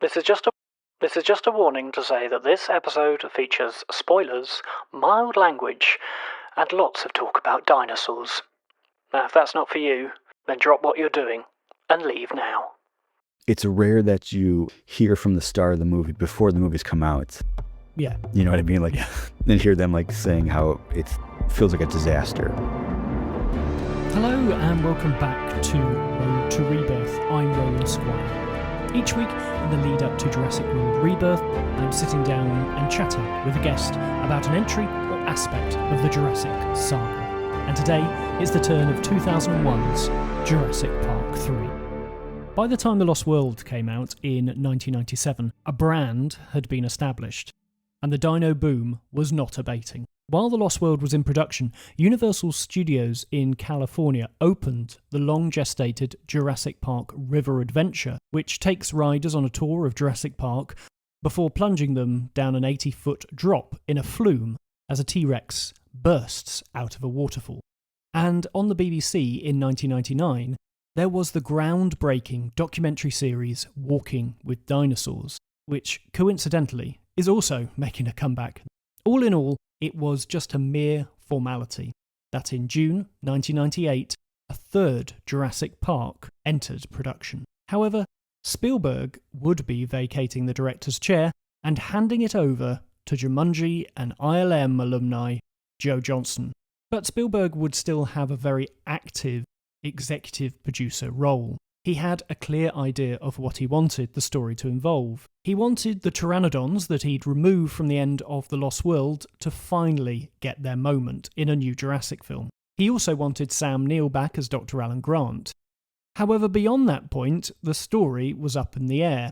This is just a warning to say that this episode features spoilers, mild language, and lots of talk about dinosaurs. Now, if that's not for you, then drop what you're doing and leave now. It's rare that you hear from the star of the movie before the movies come out. Yeah. You know what I mean? Like, then hear them like saying how it feels like a disaster. Hello and welcome back to Road to Rebirth. I'm Roland Squire. Each week in the lead up to Jurassic World Rebirth, I'm sitting down and chatting with a guest about an entry or aspect of the Jurassic saga. And today is the turn of 2001's Jurassic Park 3. By the time The Lost World came out in 1997, a brand had been established, and the dino boom was not abating. While The Lost World was in production, Universal Studios in California opened the long-gestated Jurassic Park River Adventure, which takes riders on a tour of Jurassic Park before plunging them down an 80-foot drop in a flume as a T-Rex bursts out of a waterfall. And on the BBC in 1999, there was the groundbreaking documentary series Walking with Dinosaurs, which coincidentally is also making a comeback. All in all, it was just a mere formality that in June 1998, a third Jurassic Park entered production. However, Spielberg would be vacating the director's chair and handing it over to Jumanji and ILM alumni Joe Johnston. But Spielberg would still have a very active executive producer role. He had a clear idea of what he wanted the story to involve. He wanted the pteranodons that he'd removed from the end of The Lost World to finally get their moment in a new Jurassic film. He also wanted Sam Neill back as Dr. Alan Grant. However, beyond that point, the story was up in the air.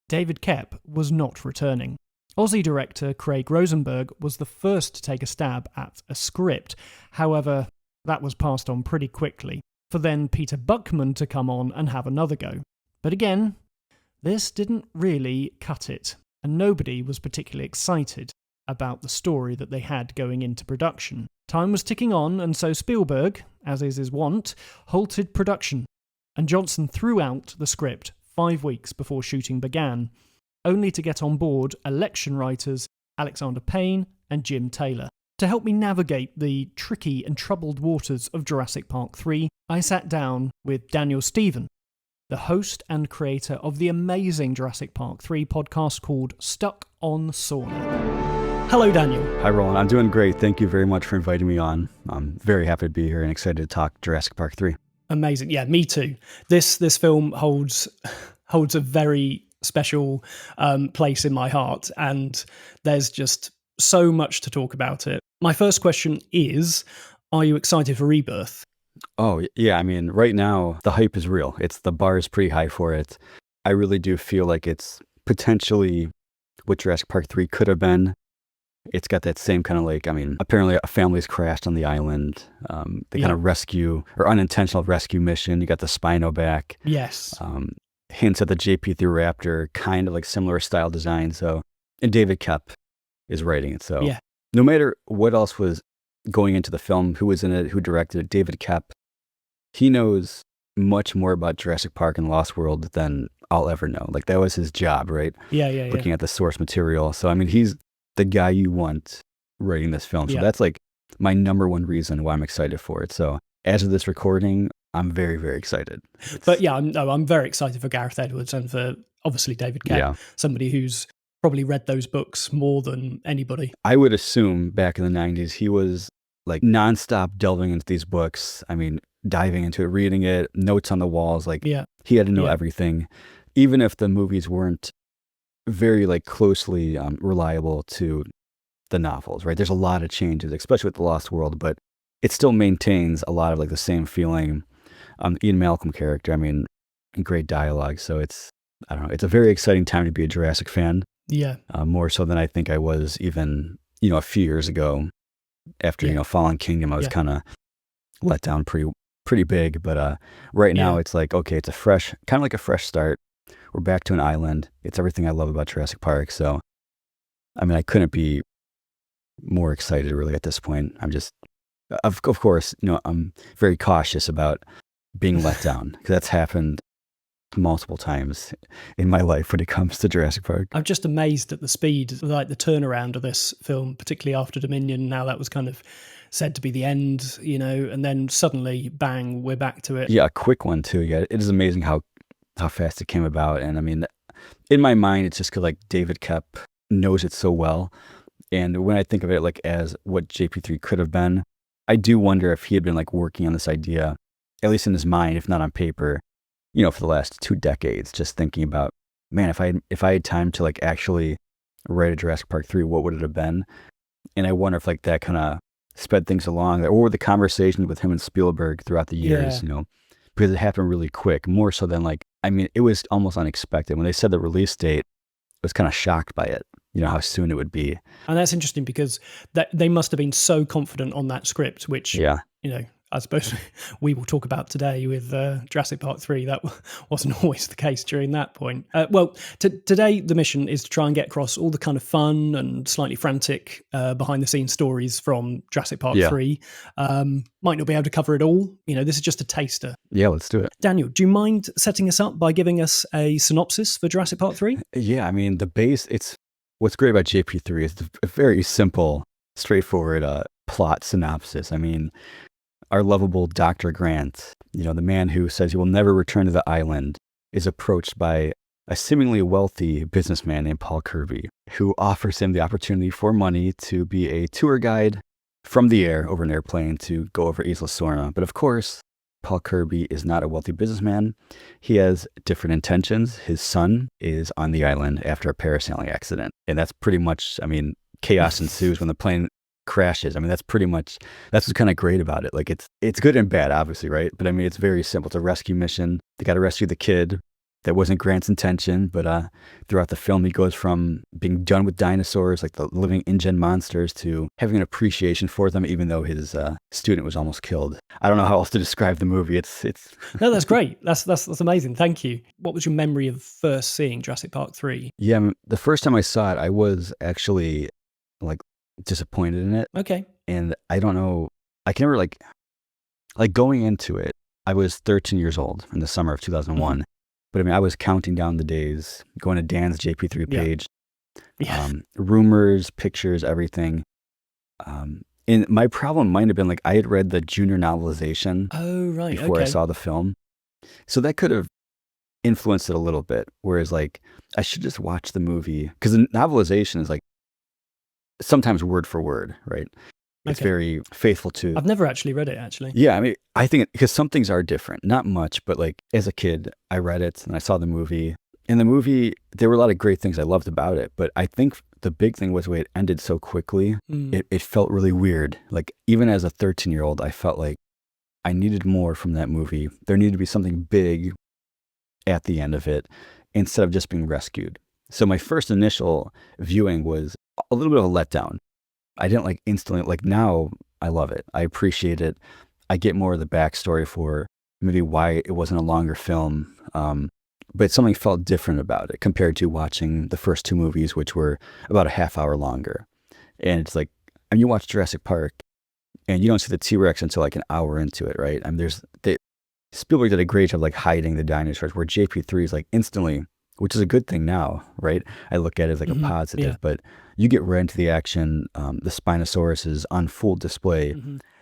David Koepp was not returning. Aussie director Craig Rosenberg was the first to take a stab at a script. However, that was passed on pretty quickly, for then Peter Buckman to come on and have another go. But again, this didn't really cut it, and nobody was particularly excited about the story that they had going into production. Time was ticking on, and so Spielberg, as is his wont, halted production, and Johnson threw out the script 5 weeks before shooting began, only to get on board election writers Alexander Payne and Jim Taylor. To help me navigate the tricky and troubled waters of Jurassic Park 3, I sat down with Daniel Stephen, the host and creator of the amazing Jurassic Park 3 podcast called Stuck on Sorna. Hello, Daniel. Hi, Roland. I'm doing great. Thank you very much for inviting me on. I'm very happy to be here and excited to talk Jurassic Park 3. Amazing. Yeah, me too. This film holds a very special place in my heart, and there's just so much to talk about it. My first question is, are you excited for Rebirth? Oh, yeah. I mean, right now, the hype is real. The bar is pretty high for it. I really do feel like it's potentially what Jurassic Park 3 could have been. It's got that same kind of apparently a family's crashed on the island. They kind of rescue, or unintentional rescue mission. You got the Spino back. Yes. Hints at the JP3 Raptor, kind of like similar style design. So, and David Koepp is writing it. So, no matter what else was going into the film, who was in it, who directed it, David Koepp, he knows much more about Jurassic Park and Lost World than I'll ever know. Like, that was his job, right? Yeah. Looking at the source material. So, I mean, he's the guy you want writing this film. So that's like my number one reason why I'm excited for it. So as of this recording, I'm very, very excited. But yeah, I'm very excited for Gareth Edwards and for obviously David Koepp, somebody who's probably read those books more than anybody. I would assume back in the 90s, he was like nonstop delving into these books. I mean, diving into it, reading it, notes on the walls. Like he had to know everything, even if the movies weren't very closely reliable to the novels, right? There's a lot of changes, especially with The Lost World, but it still maintains a lot of the same feeling. Ian Malcolm character, I mean, great dialogue. So it's a very exciting time to be a Jurassic fan. Yeah. More so than I think I was even, a few years ago after, Fallen Kingdom. I was kind of let down pretty big. But right now it's okay, it's kind of like a fresh start. We're back to an island. It's everything I love about Jurassic Park. So, I mean, I couldn't be more excited really at this point. I'm just, of course, I'm very cautious about being let down because that's happened multiple times in my life when it comes to Jurassic Park. I'm just amazed at the speed, like the turnaround of this film, particularly after Dominion. Now that was kind of said to be the end, and then suddenly, bang, we're back to it. Yeah, a quick one too. Yeah, it is amazing how fast it came about. And I mean, in my mind, it's just because like David Koepp knows it so well. And when I think of it like as what JP3 could have been, I do wonder if he had been like working on this idea, at least in his mind, if not on paper, for the last 2 decades, just thinking about, man, if I had time to like actually write a Jurassic Park 3, what would it have been? And I wonder if like that kind of sped things along, or the conversations with him and Spielberg throughout the years, because it happened really quick, more so than like, I mean, it was almost unexpected. When they said the release date, I was kind of shocked by it, how soon it would be. And that's interesting because they must have been so confident on that script, which, I suppose we will talk about today with Jurassic Park 3. That wasn't always the case during that point. Today the mission is to try and get across all the kind of fun and slightly frantic behind-the-scenes stories from Jurassic Park 3. Might not be able to cover it all. This is just a taster. Yeah, let's do it. Daniel, do you mind setting us up by giving us a synopsis for Jurassic Park 3? Yeah, I mean, what's great about JP3 is a very simple, straightforward plot synopsis. I mean, our lovable Dr. Grant, the man who says he will never return to the island, is approached by a seemingly wealthy businessman named Paul Kirby, who offers him the opportunity for money to be a tour guide from the air over an airplane to go over Isla Sorna. But of course, Paul Kirby is not a wealthy businessman. He has different intentions. His son is on the island after a parasailing accident. And that's pretty much, I mean, chaos ensues when the plane crashes. I mean, that's what's kind of great about it. Like it's good and bad, obviously, right? But I mean, it's very simple. It's a rescue mission. They got to rescue the kid. That wasn't Grant's intention, but throughout the film, he goes from being done with dinosaurs, like the living InGen monsters, to having an appreciation for them, even though his student was almost killed. I don't know how else to describe the movie. It's No, that's great. That's amazing. Thank you. What was your memory of first seeing Jurassic Park 3? Yeah, the first time I saw it, I was actually like disappointed in it. Okay. And I don't know, I can remember like going into it, I was 13 years old in the summer of 2001. Mm-hmm. But I mean, I was counting down the days, going to Dan's JP3 page, rumors, pictures, everything. And my problem might have been like I had read the junior novelization before I saw the film. So that could have influenced it a little bit. Whereas like I should just watch the movie, because the novelization is like sometimes word for word, right? It's very faithful to... I've never actually read it, actually. Yeah, I mean, I think... Because some things are different. Not much, but like, as a kid, I read it and I saw the movie. In the movie, there were a lot of great things I loved about it, but I think the big thing was the way it ended so quickly. It felt really weird. Like, even as a 13-year-old, I felt like I needed more from that movie. There needed to be something big at the end of it, instead of just being rescued. So my first initial viewing was a little bit of a letdown. I didn't like instantly, like now I love it. I appreciate it. I get more of the backstory for maybe why it wasn't a longer film. But something felt different about it compared to watching the first 2 movies, which were about a half hour longer. And it's like, I mean, you watch Jurassic Park and you don't see the T-Rex until like an hour into it, right? I mean, Spielberg did a great job like hiding the dinosaurs, where JP3 is like instantly, which is a good thing now, right? I look at it as like a positive, but you get right into the action. The Spinosaurus is on full display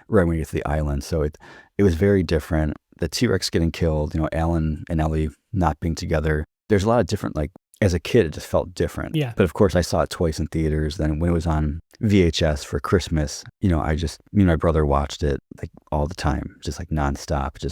right when you get to the island. So it was very different. The T-Rex getting killed, Alan and Ellie not being together. There's a lot of different, like, as a kid, it just felt different. Yeah. But of course, I saw it twice in theaters. Then when it was on VHS for Christmas, me and my brother watched it like all the time, just like nonstop.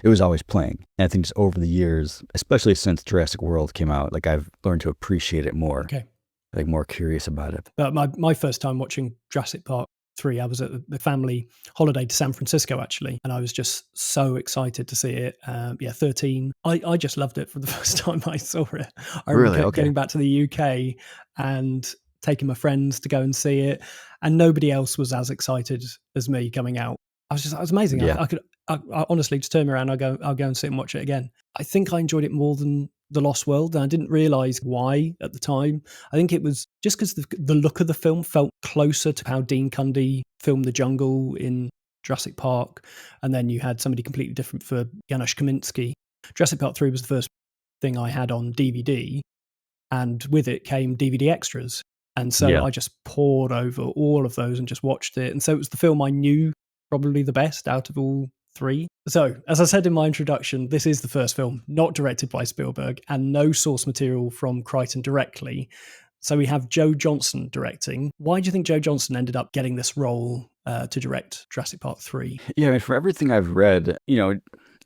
It was always playing. And I think just over the years, especially since Jurassic World came out, like I've learned to appreciate it more. Okay. Like more curious about it. But my first time watching Jurassic Park 3, I was at the family holiday to San Francisco, actually. And I was just so excited to see it. 13. I just loved it from the first time I saw it. I remember getting back to the UK and taking my friends to go and see it. And nobody else was as excited as me coming out. It was amazing. Yeah. I honestly just turn around, I'll go and sit and watch it again. I think I enjoyed it more than The Lost World, and I didn't realise why at the time. I think it was just because the look of the film felt closer to how Dean Cundey filmed the jungle in Jurassic Park, and then you had somebody completely different for Janusz Kaminski. Jurassic Park 3 was the first thing I had on DVD, and with it came DVD extras. And so I just poured over all of those and just watched it. And so it was the film I knew probably the best out of all three. So, as I said in my introduction, this is the first film not directed by Spielberg and no source material from Crichton directly. So we have Joe Johnston directing. Why do you think Joe Johnston ended up getting this role to direct Jurassic Park 3? Yeah, I mean, for everything I've read,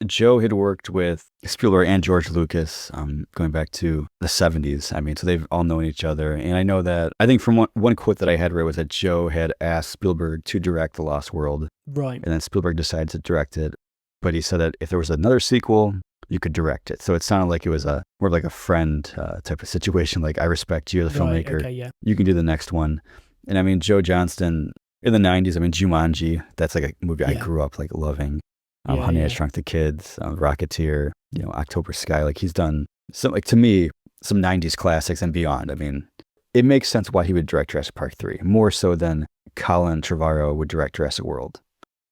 Joe had worked with Spielberg and George Lucas going back to the 70s. I mean, so they've all known each other. And I know that, I think from one quote that I had read was that Joe had asked Spielberg to direct The Lost World. Right. And then Spielberg decided to direct it. But he said that if there was another sequel, you could direct it. So it sounded like it was more like a friend type of situation. Like, I respect you, the filmmaker. Okay, yeah. You can do the next one. And I mean, Joe Johnston in the 90s, I mean, Jumanji, that's like a movie I grew up like loving. Honey, I Shrunk the Kids, Rocketeer, October Sky. Like, he's done some, like, to me, some 90s classics and beyond. I mean, it makes sense why he would direct Jurassic Park 3, more so than Colin Trevorrow would direct Jurassic World.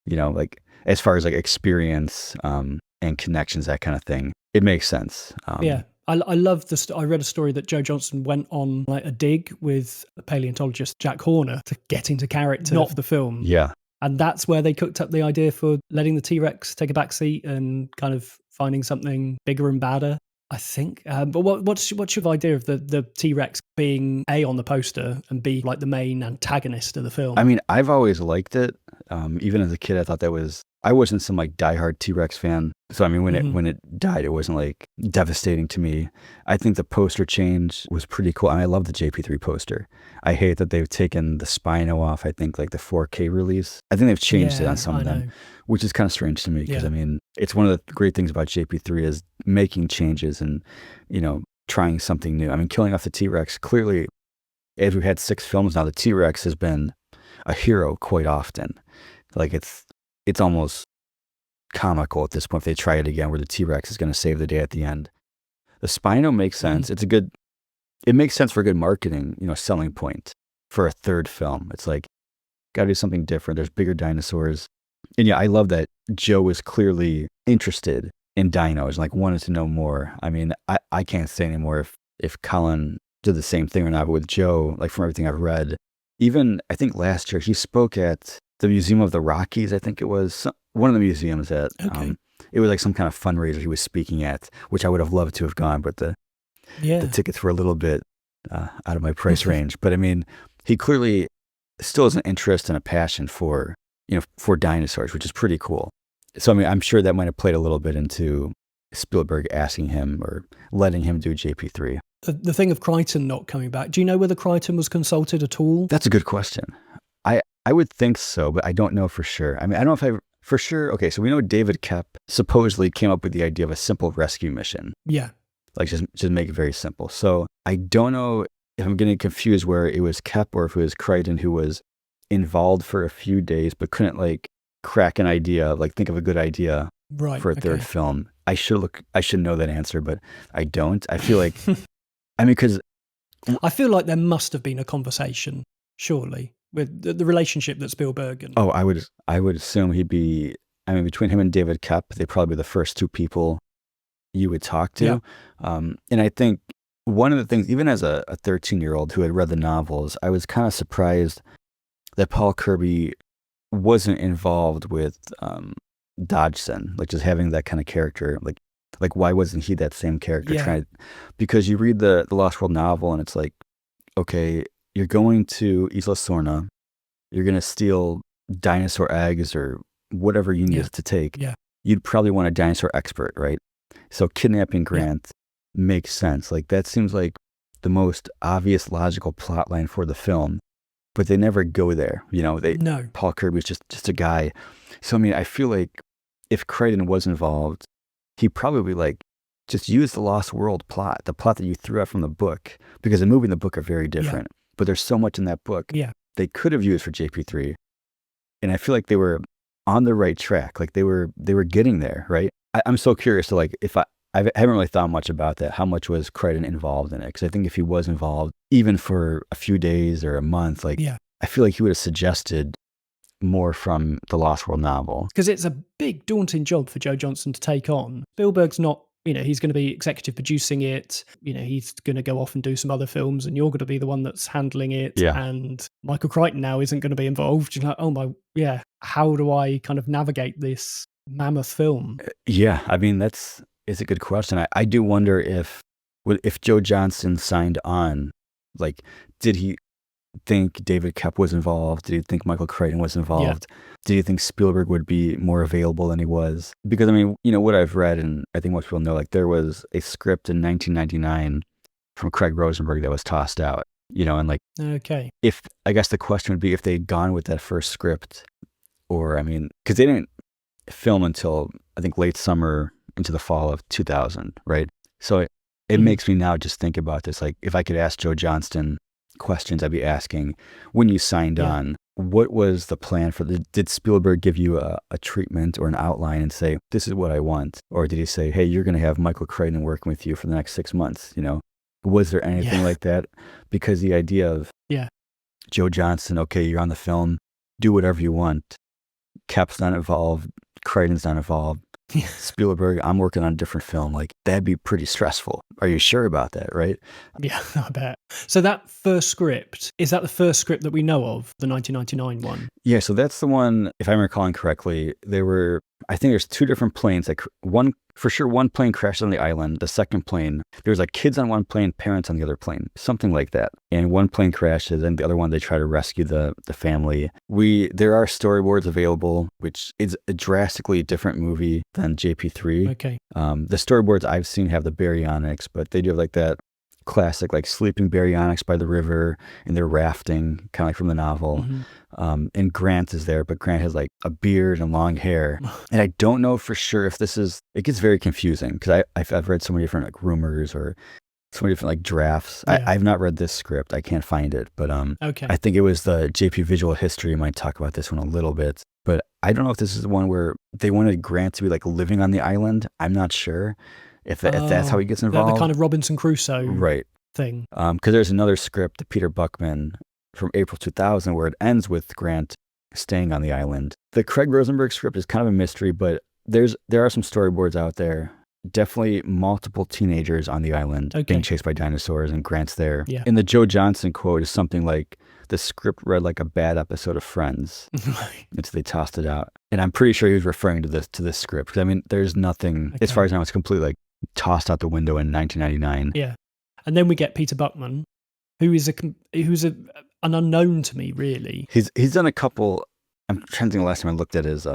Like, as far as like experience and connections, that kind of thing, it makes sense. I love this. I read a story that Joe Johnston went on like a dig with paleontologist Jack Horner to get into character for the film. Yeah. And that's where they cooked up the idea for letting the T-Rex take a back seat and kind of finding something bigger and badder, I think. But what's your idea of the T-Rex being A, on the poster, and B, like the main antagonist of the film? I mean, I've always liked it. Even as a kid, I thought I wasn't some like diehard T-Rex fan. So I mean, when it died, it wasn't like devastating to me. I think the poster change was pretty cool. And I love the JP3 poster. I hate that they've taken the Spino off, I think, like the 4K release. I think they've changed it on some of them, which is kind of strange to me because I mean, it's one of the great things about JP3 is making changes and, trying something new. I mean, killing off the T-Rex, clearly, as we've had 6 films now, the T-Rex has been a hero quite often. Like, it's almost comical at this point if they try it again where the T-Rex is going to save the day at the end. The Spino makes sense. It makes sense for a good marketing, selling point for a third film. It's like, got to do something different. There's bigger dinosaurs. And yeah, I love that Joe was clearly interested in dinos, like wanted to know more. I mean, I can't say anymore if Colin did the same thing or not, but with Joe, like from everything I've read, even I think last year he spoke at the Museum of the Rockies. I think it was one of the museums that it was like some kind of fundraiser he was speaking at, which I would have loved to have gone, but the tickets were a little bit out of my price range. But I mean, he clearly still has an interest and a passion for dinosaurs, which is pretty cool. So I mean, I'm sure that might have played a little bit into Spielberg asking him or letting him do JP3. The thing of Crichton not coming back, do you know whether Crichton was consulted at all? That's a good question. I would think so, but I don't know for sure. I mean, I don't know if for sure. Okay, so we know David Koepp supposedly came up with the idea of a simple rescue mission. Yeah. Like just make it very simple. So I don't know if I'm getting confused where it was Koepp or if it was Crichton who was involved for a few days but couldn't like crack an idea, like think of a good idea for a third film. I should know that answer, but I don't. I feel like, I mean, because I feel like there must have been a conversation, surely, with the relationship that Spielberg and... Oh, I would assume he'd be, I mean, between him and David Koepp, they'd probably be the first two people you would talk to. Yeah. And I think one of the things, even as a 13-year-old who had read the novels, I was kind of surprised that Paul Kirby wasn't involved with Dodgson, like just having that kind of character. Like why wasn't he that same character? Yeah. Because you read the Lost World novel and it's like, okay, you're going to Isla Sorna, you're going to steal dinosaur eggs or whatever you need to take. Yeah. You'd probably want a dinosaur expert, right? So kidnapping Grant makes sense. Like that seems like the most obvious logical plot line for the film, but they never go there. No. Paul Kirby's just a guy. So I mean, I feel like if Crichton was involved, he probably like just use the Lost World plot, the plot that you threw out from the book, because the movie and the book are very different. Yeah. But there's so much in that book they could have used for JP3, and I feel like they were on the right track. Like they were getting there, right? I'm so curious to like if I haven't really thought much about that. How much was Crichton involved in it? Because I think if he was involved, even for a few days or a month, like I feel like he would have suggested more from the Lost World novel. Because it's a big, daunting job for Joe Johnston to take on. Spielberg's not he's going to be executive producing it. He's going to go off and do some other films, and you're going to be the one that's handling it. Yeah. And Michael Crichton now isn't going to be involved. You're like, oh my, yeah. How do I kind of navigate this mammoth film? Yeah, I mean, it's a good question. I do wonder if Joe Johnston signed on, like, did he think David Koepp was involved? Did he think Michael Crichton was involved? Yeah. Did he think Spielberg would be more available than he was? Because, I mean, what I've read, and I think most people know, like, there was a script in 1999 from Craig Rosenberg that was tossed out, and like, okay. I guess the question would be if they'd gone with that first script, or, I mean, because they didn't film until, I think, late summer into the fall of 2000, right? So it makes me now just think about this, like, if I could ask Joe Johnston questions, I'd be asking, when you signed on, what was the plan for did Spielberg give you a treatment or an outline and say, this is what I want? Or did he say, hey, you're going to have Michael Crichton working with you for the next 6 months? Was there anything like that? Because the idea of Joe Johnston, okay, you're on the film, do whatever you want. Koepp's not involved, Crichton's not involved. Spielberg, I'm working on a different film. Like, that'd be pretty stressful. Are you sure about that, right? Yeah, I bet. So that first script, is that the first script that we know of, the 1999 one? Yeah, so that's the one, if I'm recalling correctly, I think there's 2 different planes. Like, one plane crashed on the island. The second plane, there's like kids on one plane, parents on the other plane, something like that. And one plane crashes, and the other one, they try to rescue the family. There are storyboards available, which is a drastically different movie than JP3. Okay. The storyboards I've seen have the baryonyx, but they do have like that classic, like, sleeping baryonyx by the river, and they're rafting, kind of like from the novel. And Grant is there, but Grant has like a beard and long hair. And I don't know for sure if it gets very confusing, because I've read so many different like rumors or so many different like drafts. Yeah. I've not read this script. I can't find it, but okay. I think it was the JP Visual History might talk about this one a little bit. But I don't know if this is the one where they wanted Grant to be like living on the island. I'm not sure if that's how he gets involved. The kind of Robinson Crusoe thing. Because there's another script, the Peter Buckman from April 2000, where it ends with Grant staying on the island. The Craig Rosenberg script is kind of a mystery, but there are some storyboards out there. Definitely multiple teenagers on the island being chased by dinosaurs, and Grant's there. Yeah. And the Joe Johnston quote is something like, the script read like a bad episode of Friends. And so they tossed it out. And I'm pretty sure he was referring to this script. Because, I mean, there's nothing, as far as I know, it's completely like tossed out the window in 1999. Yeah. And then we get Peter Buckman, who's an unknown to me, really. He's done a couple. I'm trying to think the last time I looked at his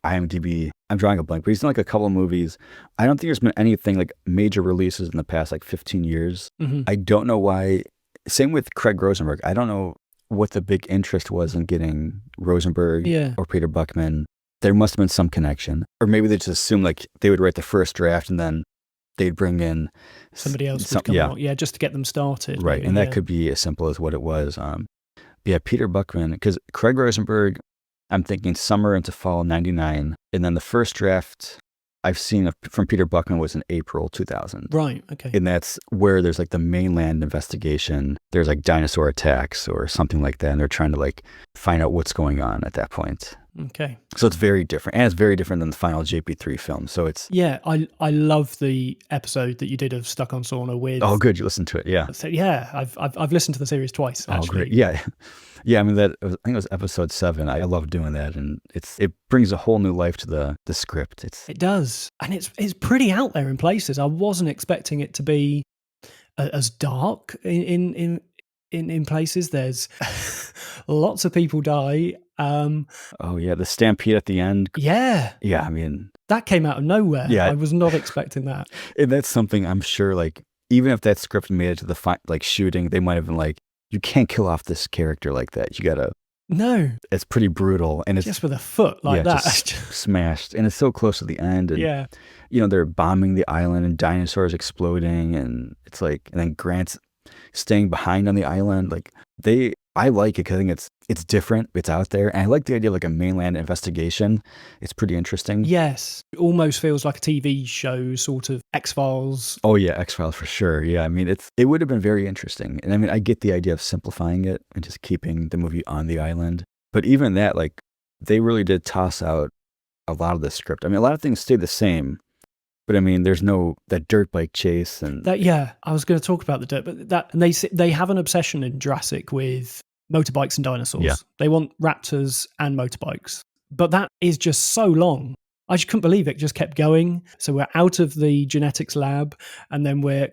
IMDb. I'm drawing a blank, but he's done like a couple of movies. I don't think there's been anything like major releases in the past like 15 years. I don't know why. Same with Craig Rosenberg. I don't know what the big interest was in getting Rosenberg or Peter Buckman. There must have been some connection. Or maybe they just assumed like they would write the first draft and then they'd bring in somebody else would come out. Yeah, just to get them started. Right. Maybe, and that could be as simple as what it was. Peter Buckman, because Craig Rosenberg, I'm thinking summer into fall 99. And then the first draft I've seen from Peter Buckman was in April 2000. Right, okay. And that's where there's like the mainland investigation. There's like dinosaur attacks or something like that. And they're trying to like find out what's going on at that point. Okay. So it's very different. And it's very different than the final JP3 film. So it's... Yeah, I love the episode that you did of Stuck on Sorna with... Oh, good. You listened to it, yeah. So, yeah, I've listened to the series twice, actually. Oh, great. Yeah. Yeah, I mean, I think it was episode 7. I love doing that. And it brings a whole new life to the script. It does. And it's pretty out there in places. I wasn't expecting it to be as dark in places. There's lots of people die. Oh yeah, the stampede at the end. Yeah. Yeah, I mean, that came out of nowhere. Yeah, I was not expecting that. And that's something I'm sure, like, even if that script made it to the shooting, they might have been like, you can't kill off this character like that. You gotta. No. It's pretty brutal, and it's just with a foot like that, just smashed, and it's so close to the end. And, yeah. They're bombing the island, and dinosaurs exploding, and it's like, and then Grant's staying behind on the island. Like I like it because I think it's different. It's out there. And I like the idea of like a mainland investigation. It's pretty interesting. Yes. It almost feels like a TV show, sort of X-Files. Oh yeah, X-Files for sure. Yeah, I mean, it would have been very interesting. And I mean, I get the idea of simplifying it and just keeping the movie on the island. But even that, like, they really did toss out a lot of the script. I mean, a lot of things stayed the same. But I mean, there's no that dirt bike chase and I was going to talk about the dirt, but they have an obsession in Jurassic with motorbikes and dinosaurs. Yeah. They want raptors and motorbikes, but that is just so long. I just couldn't believe it just kept going. So we're out of the genetics lab, and then we're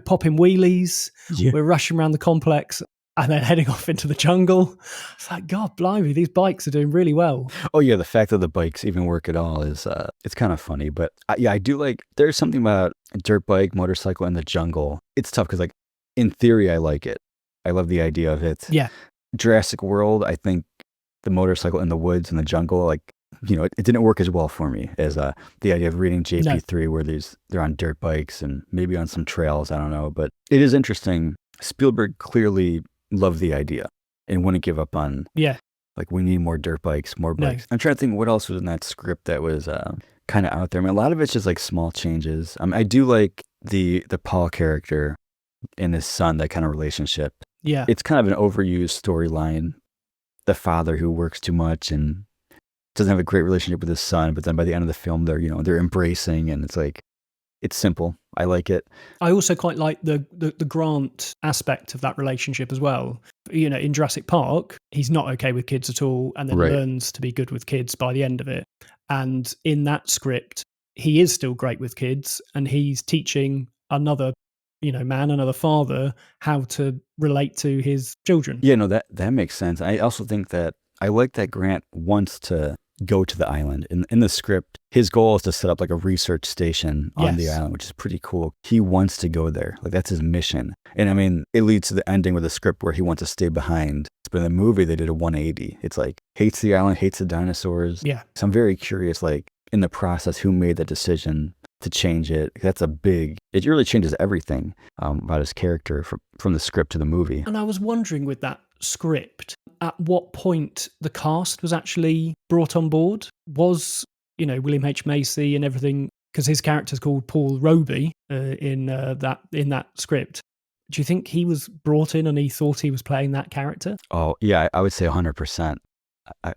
popping wheelies. Yeah. We're rushing around the complex, and then heading off into the jungle. It's like, God blimey, these bikes are doing really well. Oh yeah, the fact that the bikes even work at all is it's kind of funny. But I do like. There's something about a dirt bike, motorcycle in the jungle. It's tough because, like, in theory, I like it. I love the idea of it. Yeah. Jurassic World, I think the motorcycle in the woods and the jungle, like, you know, it didn't work as well for me as the idea of reading JP3 where they're on dirt bikes and maybe on some trails. I don't know, but it is interesting. Spielberg clearly loved the idea and wouldn't give up on. Yeah. Like, we need more dirt bikes, more bikes. I'm trying to think what else was in that script that was kind of out there. I mean, a lot of it's just like small changes. I do like the Paul character and his son, that kind of relationship. Yeah. It's kind of an overused storyline. The father who works too much and doesn't have a great relationship with his son, but then by the end of the film, they're embracing, and it's like, it's simple. I like it. I also quite like the Grant aspect of that relationship as well. You know, in Jurassic Park, he's not okay with kids at all, and then learns to be good with kids by the end of it. And in that script, he is still great with kids, and he's teaching another, another father, how to relate to his children. Yeah, no, that makes sense. I also think that I like that Grant wants to go to the island. In the script, his goal is to set up like a research station on the island, which is pretty cool. He wants to go there. Like, that's his mission. And I mean, it leads to the ending with the script where he wants to stay behind. But in the movie, they did a 180. It's like, hates the island, hates the dinosaurs. Yeah. So I'm very curious, like, in the process, who made that decision to change it. It really changes everything about his character from the script to the movie. And I was wondering with that script, at what point the cast was actually brought on board. Was, William H. Macy and everything, because his character's called Paul Roby in that script. Do you think he was brought in and he thought he was playing that character? Oh, yeah, I would say 100%. I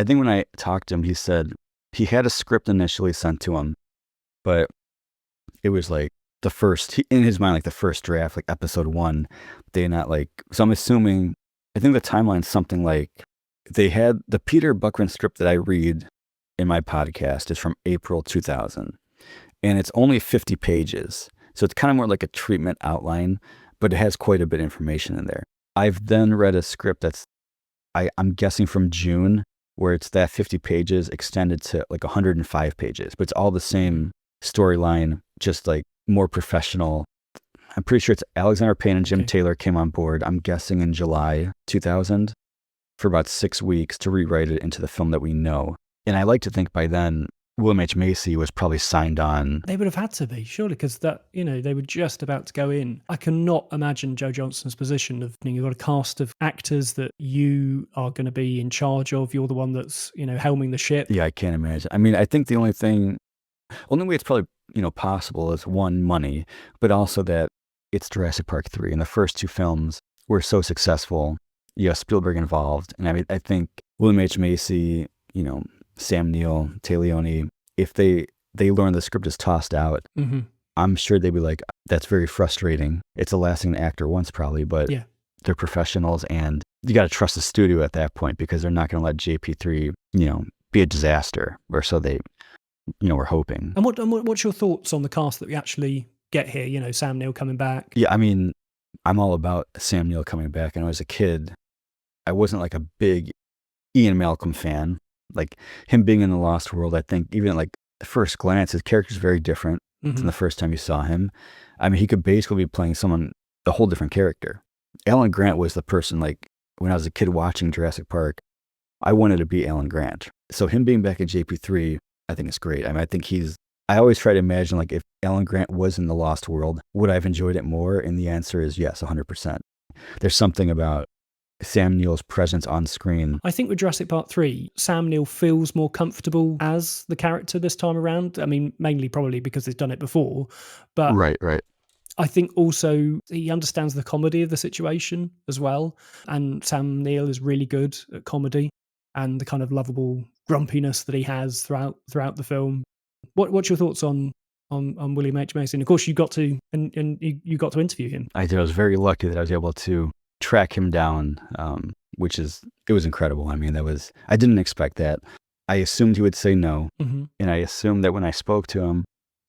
think when I talked to him, he said he had a script initially sent to him, but it was like in his mind, like the first draft, like episode 1, they not like, so I'm assuming, I think the timeline's something like, they had the Peter Buckman script that I read in my podcast is from April 2000, and it's only 50 pages. So it's kind of more like a treatment outline, but it has quite a bit of information in there. I've then read a script that's, I'm guessing from June, where it's that 50 pages extended to like 105 pages, but it's all the same storyline, just like more professional. I'm pretty sure it's Alexander Payne and Jim Taylor came on board, I'm guessing in July 2000, for about 6 weeks to rewrite it into the film that we know. And I like to think by then, William H. Macy was probably signed on. They would have had to be, surely, because they were just about to go in. I cannot imagine Joe Johnston's position of, you've got a cast of actors that you are going to be in charge of. You're the one that's, helming the ship. Yeah, I can't imagine. I mean, I think the only way it's probably, possible is, one, money, but also that it's Jurassic Park 3. And the first 2 films were so successful. Spielberg involved. And I mean, I think William H. Macy, Sam Neill, Taglioni, if they learn the script is tossed out, I'm sure they'd be like, that's very frustrating. It's the last thing an actor wants probably, but they're professionals, and you got to trust the studio at that point, because they're not going to let JP3, be a disaster, or so they, we're hoping. And what's your thoughts on the cast that we actually get here? Sam Neill coming back. Yeah, I mean, I'm all about Sam Neill coming back. And as a kid, I wasn't like a big Ian Malcolm fan. Like, him being in The Lost World, I think even like at first glance, his character's very different than the first time you saw him. I mean, he could basically be playing a whole different character. Alan Grant was the person, like, when I was a kid watching Jurassic Park, I wanted to be Alan Grant. So him being back at JP3, I think it's great. I mean, I always try to imagine, like, if Alan Grant was in The Lost World, would I have enjoyed it more? And the answer is yes, 100%. There's something about Sam Neill's presence on screen. I think with Jurassic Park 3, Sam Neill feels more comfortable as the character this time around. I mean, mainly probably because he's done it before. But Right. I think also he understands the comedy of the situation as well. And Sam Neill is really good at comedy and the kind of lovable grumpiness that he has throughout the film. What's your thoughts on on William H. Macy. And of course, you got to you got to interview him. I did. I was very lucky that I was able to track him down, it was incredible. I mean, I didn't expect that. I assumed he would say no, and I assumed that when I spoke to him,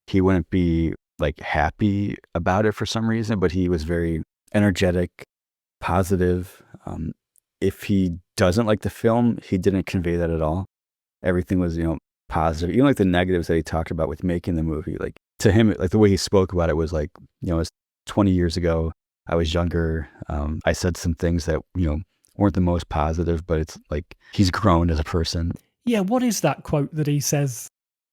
he wouldn't be like happy about it for some reason, but he was very energetic, positive. If he doesn't like the film, he didn't convey that at all. Everything was, positive. Even like the negatives that he talked about with making the movie, like to him, like the way he spoke about it was like, it was 20 years ago. I was younger. I said some things that, weren't the most positive, but it's like he's grown as a person. Yeah. What is that quote that he says?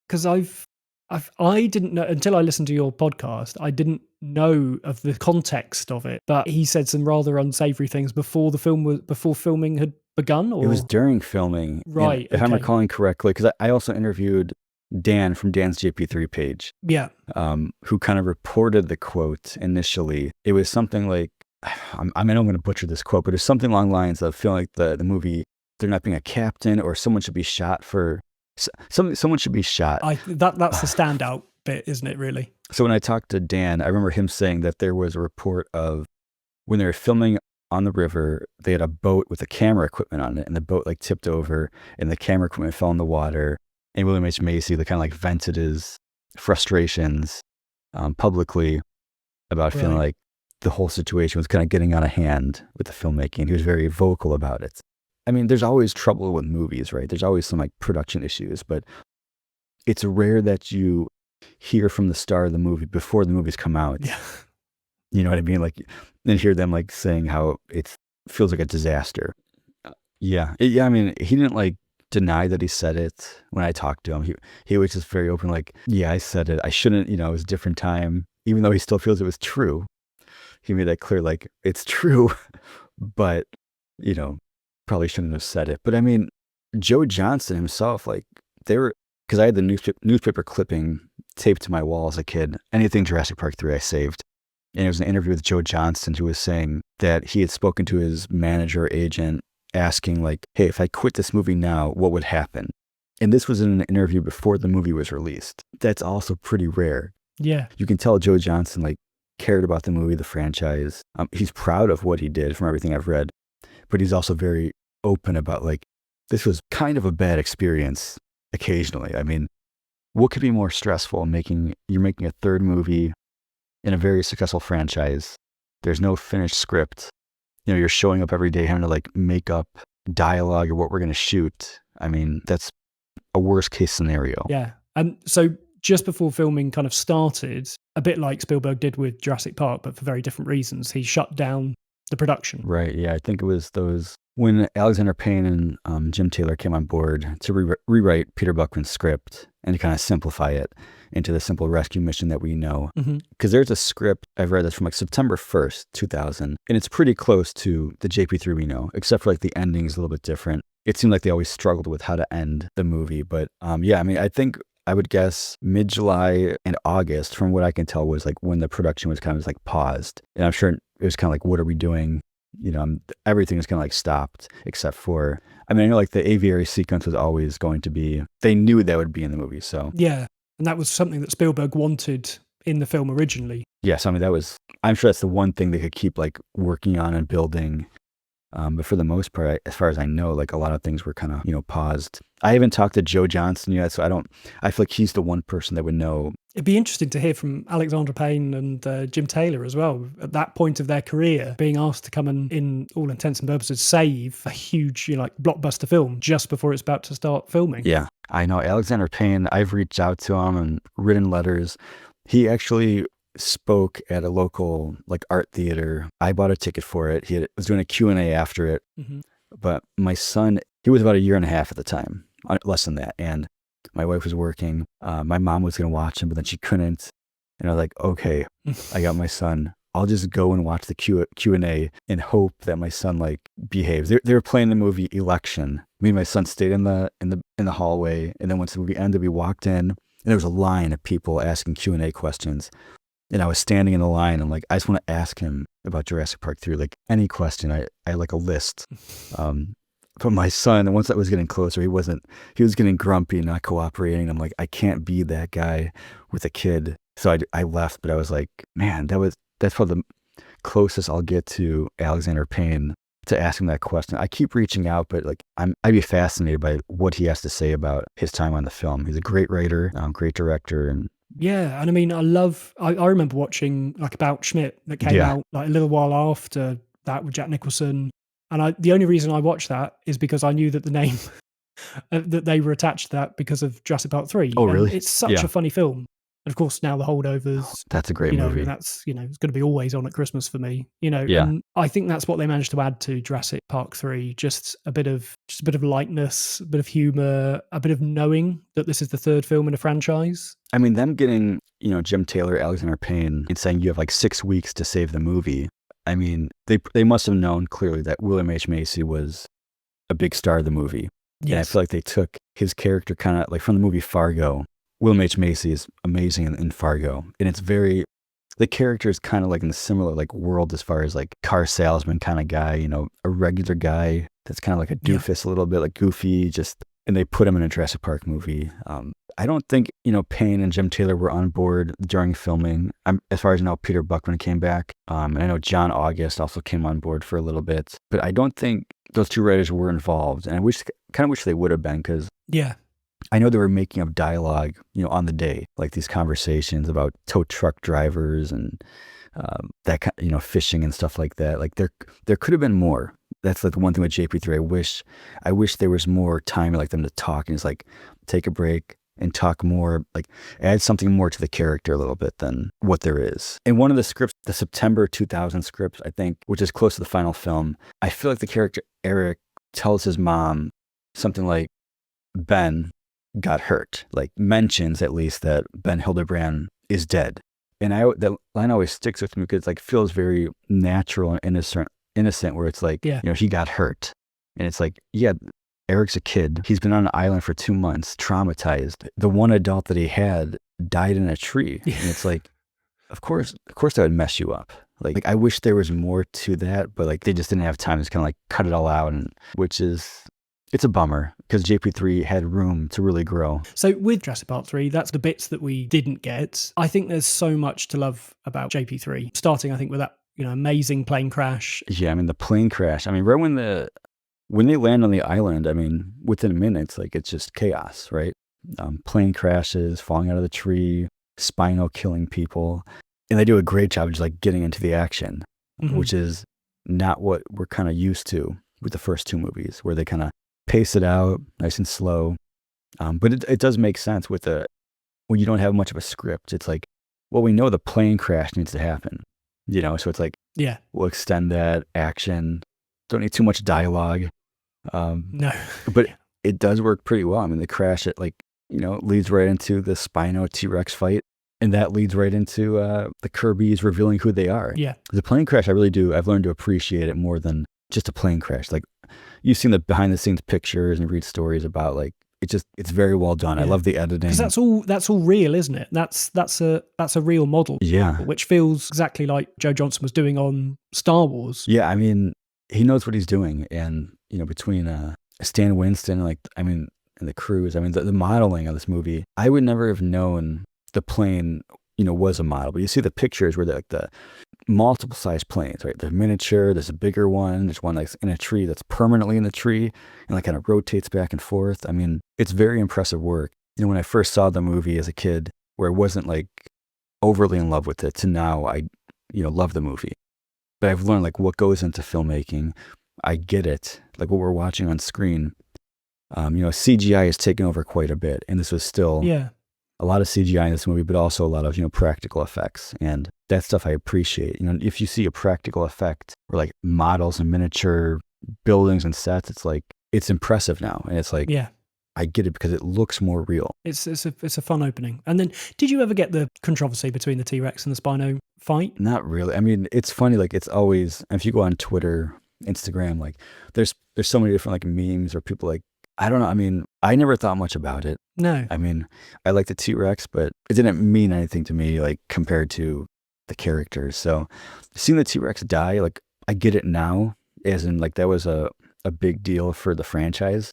Because I didn't know until I listened to your podcast. I didn't know of the context of it, but he said some rather unsavory things before filming had begun. Or? It was during filming, right? If I'm recalling correctly, because I also interviewed Dan from Dan's JP3 page. Yeah. Who kind of reported the quote initially. It was something like, I'm going to butcher this quote, but it's something along the lines of feeling like the movie, they're not being a captain, or someone should be shot for. Someone should be shot. That's the standout bit, isn't it, really? So when I talked to Dan, I remember him saying that there was a report of when they were filming on the river, they had a boat with the camera equipment on it, and the boat like tipped over, and the camera equipment fell in the water. And William H. Macy, kind of like vented his frustrations publicly about feeling like the whole situation was kind of getting out of hand with the filmmaking. He was very vocal about it. I mean, there's always trouble with movies, right? There's always some like production issues, but it's rare that you hear from the star of the movie before the movies come out. Yeah. You know what I mean? Like, and hear them like saying how it feels like a disaster. Yeah. I mean, he didn't like deny that he said it when I talked to him. He was just very open, like, yeah, I said it. I shouldn't, it was a different time, even though he still feels it was true. He made that clear, like, it's true, but, probably shouldn't have said it. But I mean, Joe Johnston himself, like, because I had the newspaper clipping taped to my wall as a kid. Anything Jurassic Park 3 I saved. And it was an interview with Joe Johnston, who was saying that he had spoken to his manager or agent asking like, hey, if I quit this movie now, what would happen? And this was in an interview before the movie was released. That's also pretty rare. Yeah. You can tell Joe Johnston like cared about the movie, the franchise. He's proud of what he did from everything I've read, but he's also very open about like, this was kind of a bad experience occasionally. I mean, what could be more stressful you're making a third movie in a very successful franchise. There's no finished script. You're showing up every day having to like make up dialogue or what we're going to shoot. I mean, that's a worst case scenario. Yeah. And so just before filming kind of started, a bit like Spielberg did with Jurassic Park, but for very different reasons, he shut down the production. Right. Yeah. I think it was when Alexander Payne and Jim Taylor came on board to rewrite Peter Buckman's script and to kind of simplify it into the simple rescue mission that we know. Because there's a script I've read that's from like September 1st, 2000, and it's pretty close to the JP3 we know, except for like the ending is a little bit different. It seemed like they always struggled with how to end the movie. But yeah, I mean, I think I would guess mid-July and August, from what I can tell, was like when the production was kind of like paused. And I'm sure it was kind of like, what are we doing? Everything was kind of like stopped except for, I mean, I know like the aviary sequence was always going to be, they knew that would be in the movie. So yeah. And that was something that Spielberg wanted in the film originally. Yes. I mean, I'm sure that's the one thing they could keep like working on and building. But for the most part, as far as I know, like a lot of things were kind of, paused. I haven't talked to Joe Johnston yet, so I feel like he's the one person that would know. It'd be interesting to hear from Alexander Payne and Jim Taylor as well, at that point of their career, being asked to come and, in all intents and purposes, save a huge, blockbuster film just before it's about to start filming. Yeah, I know. Alexander Payne, I've reached out to him and written letters. He actually spoke at a local art theater. I bought a ticket for it. He was doing a Q&A after it. But my son, he was about 1.5 years at the time, less than that. And my wife was working. My mom was going to watch him, but then she couldn't. And I was like, okay, I got my son. I'll just go and watch the Q&A and hope that my son behaves. They were playing the movie Election. Me and my son stayed in the hallway. And then once the movie ended, we walked in and there was a line of people asking Q&A questions. And I was standing in the line. I'm like, I just want to ask him about Jurassic Park 3, any question. I like a list. But my son, once I was getting closer, he was getting grumpy, not cooperating. I'm like, I can't be that guy with a kid. So I left, but I was like, man, that's probably the closest I'll get to Alexander Payne to ask him that question. I keep reaching out, but like I'd be fascinated by what he has to say about his time on the film. He's a great writer, great director, and yeah, and I mean, I remember watching like About Schmidt that came out like a little while after that with Jack Nicholson, and the only reason I watched that is because I knew that the name that they were attached to that because of Jurassic Park 3. Oh, really? And it's such a funny film. And of course, now The Holdovers. That's a great movie. And that's, it's going to be always on at Christmas for me, Yeah. And I think that's what they managed to add to Jurassic Park 3. Just a bit of lightness, a bit of humor, a bit of knowing that this is the third film in a franchise. I mean, them getting, Jim Taylor, Alexander Payne, and saying you have like 6 weeks to save the movie. I mean, they must have known clearly that William H. Macy was a big star of the movie. Yes. And I feel like they took his character kind of like from the movie Fargo. William H. Macy is amazing in Fargo. And it's the character is kind of like in a similar like world as far as like car salesman kind of guy, a regular guy that's kind of like a doofus a little bit, like goofy, and they put him in a Jurassic Park movie. I don't think, Payne and Jim Taylor were on board during filming. As far as I know, Peter Buckman came back. And I know John August also came on board for a little bit. But I don't think those two writers were involved. And I kind of wish they would have been, because I know they were making up dialogue, on the day, like these conversations about tow truck drivers and that kind, fishing and stuff like that. Like there could have been more. That's like the one thing with JP3. I wish there was more time like them to talk and just like take a break and talk more, like add something more to the character a little bit than what there is. In one of the scripts, the September 2000 script, I think, which is close to the final film, I feel like the character Eric tells his mom something like Ben got hurt, like mentions at least that Ben Hildebrand is dead. And that line always sticks with me because it like feels very natural and innocent where it's like, he got hurt. And it's like, Eric's a kid. He's been on an island for 2 months, traumatized. The one adult that he had died in a tree. And it's like, of course that would mess you up. Like I wish there was more to that, but like they just didn't have time to kind of like cut it all out, it's a bummer because JP3 had room to really grow. So with Jurassic Park 3, that's the bits that we didn't get. I think there's so much to love about JP3, starting I think with that, amazing plane crash. Yeah, I mean the plane crash. I mean, right when they land on the island, I mean, within minutes, like it's just chaos, right? Plane crashes, falling out of the tree, Spino killing people. And they do a great job of just like getting into the action, which is not what we're kind of used to with the first two movies, where they kind of pace it out nice and slow. But it does make sense when you don't have much of a script. It's like, well, we know the plane crash needs to happen, so it's like, we'll extend that action. Don't need too much dialogue. No. But it does work pretty well. I mean, the crash, leads right into the Spino T-Rex fight. And that leads right into the Kirby's revealing who they are. Yeah. The plane crash, I've learned to appreciate it more than just a plane crash. Like, you've seen the behind the scenes pictures and read stories about like, it's very well done. I love the editing. Because that's all real, isn't it? That's a real model. Yeah. Which feels exactly like Joe Johnston was doing on Star Wars. Yeah, I mean, he knows what he's doing. And, between Stan Winston, and the crews, the modeling of this movie, I would never have known the plane, was a model. But you see the pictures where the multiple size planes, right? They're miniature, there's a bigger one, there's one that's in a tree that's permanently in the tree and like kind of rotates back and forth. I mean, it's very impressive work. When I first saw the movie as a kid, where I wasn't like overly in love with it, to now I, love the movie. But I've learned like what goes into filmmaking. I get it. Like what we're watching on screen, CGI has taken over quite a bit. And this was still a lot of CGI in this movie, but also a lot of, practical effects. And that stuff I appreciate. If you see a practical effect or like models and miniature buildings and sets, it's like, it's impressive now. And it's like, I get it because it looks more real. It's a fun opening. And then did you ever get the controversy between the T-Rex and the Spino fight? Not really. I mean, it's funny. Like it's always, if you go on Twitter, Instagram, like there's so many different like memes or people like, I don't know. I mean, I never thought much about it. No. I mean, I like the T-Rex, but it didn't mean anything to me, like compared to the characters. So seeing the T-Rex die, like I get it now, as in like that was a a big deal for the franchise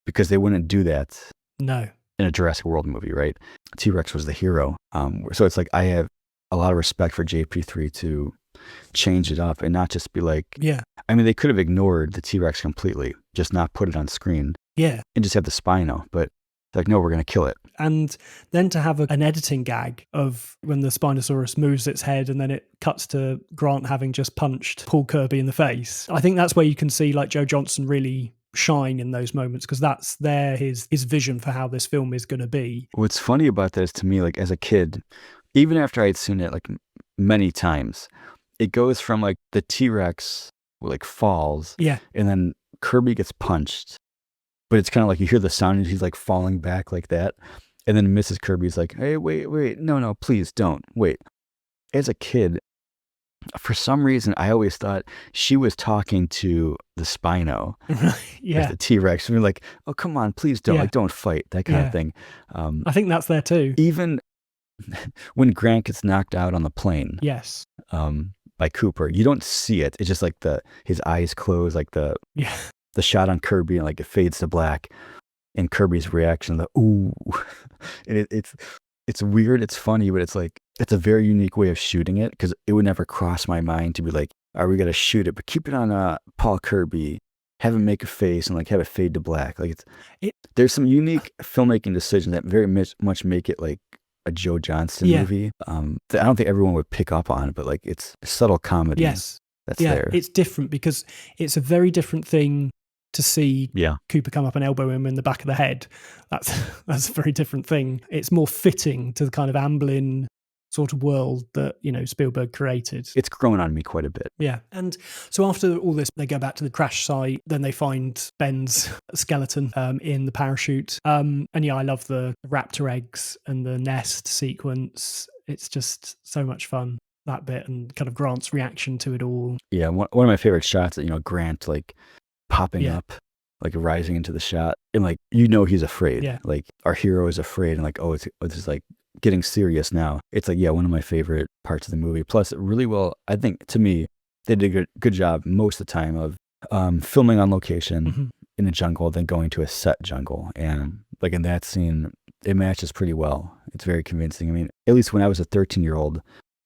because they wouldn't do that. No. In a Jurassic World movie, right? T-Rex was the hero. So it's like I have a lot of respect for JP3 to change it up and not just be like, yeah. I mean, they could have ignored the T-Rex completely, just not put it on screen. Yeah. And just have the Spino, but like, no, we're going to kill it. And then to have an editing gag of when the Spinosaurus moves its head and then it cuts to Grant having just punched Paul Kirby in the face. I think that's where you can see like Joe Johnston really shine in those moments, because that's his vision for how this film is going to be. What's funny about that is, to me, like as a kid, even after I'd seen it like many times, it goes from like the T-Rex like falls, yeah, and then Kirby gets punched, but it's kind of like you hear the sound and he's like falling back like that, and then Mrs. Kirby's like, hey, wait, no, please don't wait. As a kid, for some reason, I always thought she was talking to the Spino, yeah, the T-Rex. I mean, like, oh, come on, please don't, yeah. like, don't fight, that kind of thing. I think that's there too. Even when Grant gets knocked out on the plane, yes, by Cooper, you don't see it. It's just like his eyes close, like the shot on Kirby, and like it fades to black, and Kirby's reaction, the ooh, and it's weird, it's funny, but it's like, it's a very unique way of shooting it, because it would never cross my mind to be like, are we going to shoot it, but keep it on Paul Kirby, have him make a face, and like have it fade to black. Like there's some unique filmmaking decisions that very much make it like a Joe Johnston movie. I don't think everyone would pick up on it, but like it's a subtle comedy. Yes. That's there. It's different because it's a very different thing to see Cooper come up and elbow him in the back of the head. That's a very different thing. It's more fitting to the kind of Amblin sort of world that, Spielberg created. It's grown on me quite a bit. Yeah. And so after all this, they go back to the crash site. Then they find Ben's skeleton in the parachute. And I love the raptor eggs and the nest sequence. It's just so much fun, that bit, and kind of Grant's reaction to it all. Yeah. One of my favorite shots that, Grant like popping up, like rising into the shot, and like, he's afraid. Yeah. Like our hero is afraid, and like, it's just like getting serious now. It's like, one of my favorite parts of the movie. Plus, really well, I think, to me, they did a good job most of the time of filming on location in a jungle, then going to a set jungle. And like in that scene, it matches pretty well. It's very convincing. I mean, at least when I was a 13-year-old,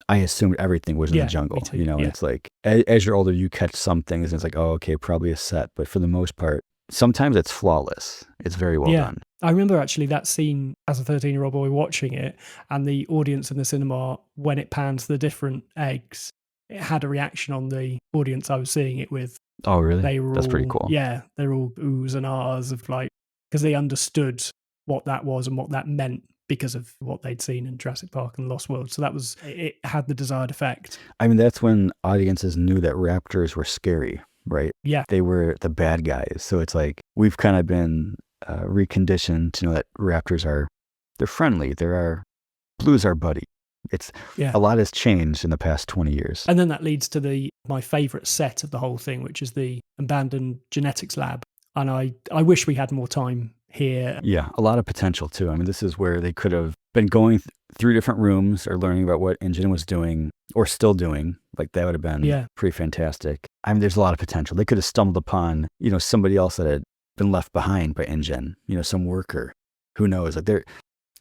I assumed everything was in the jungle, and it's like, as you're older, you catch some things, and it's like, oh, okay, probably a set. But for the most part, sometimes it's flawless. It's very well done. I remember actually that scene as a 13-year-old boy watching it, and the audience in the cinema, when it pans to the different eggs, it had a reaction on the audience I was seeing it with. Oh, really? That's pretty cool. Yeah, they're all oohs and ahs of like, because they understood what that was and what that meant because of what they'd seen in Jurassic Park and Lost World. So it had the desired effect. I mean, that's when audiences knew that raptors were scary, right? Yeah. They were the bad guys. So it's like, we've kind of been reconditioned to know that raptors they're friendly. Blue's our buddy. A lot has changed in the past 20 years. And then that leads to my favorite set of the whole thing, which is the abandoned genetics lab. And I wish we had more time here. Yeah, a lot of potential too. I mean, this is where they could have been going through different rooms or learning about what InGen was doing or still doing. Like that would have been pretty fantastic. I mean, there's a lot of potential. They could have stumbled upon, somebody else that had been left behind by InGen, some worker. Who knows? Like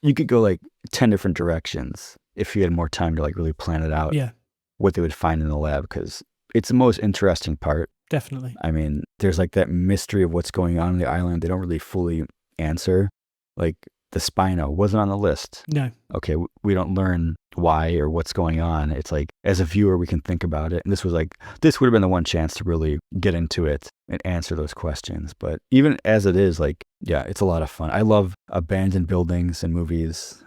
you could go like 10 different directions if you had more time to like really plan it out. Yeah. What they would find in the lab, because it's the most interesting part. Definitely. I mean, there's like that mystery of what's going on the island. They don't really fully answer. Like the Spino wasn't on the list. No. Okay, we don't learn why or what's going on. It's like, as a viewer, we can think about it. And this would have been the one chance to really get into it and answer those questions. But even as it is, like, it's a lot of fun. I love abandoned buildings in movies.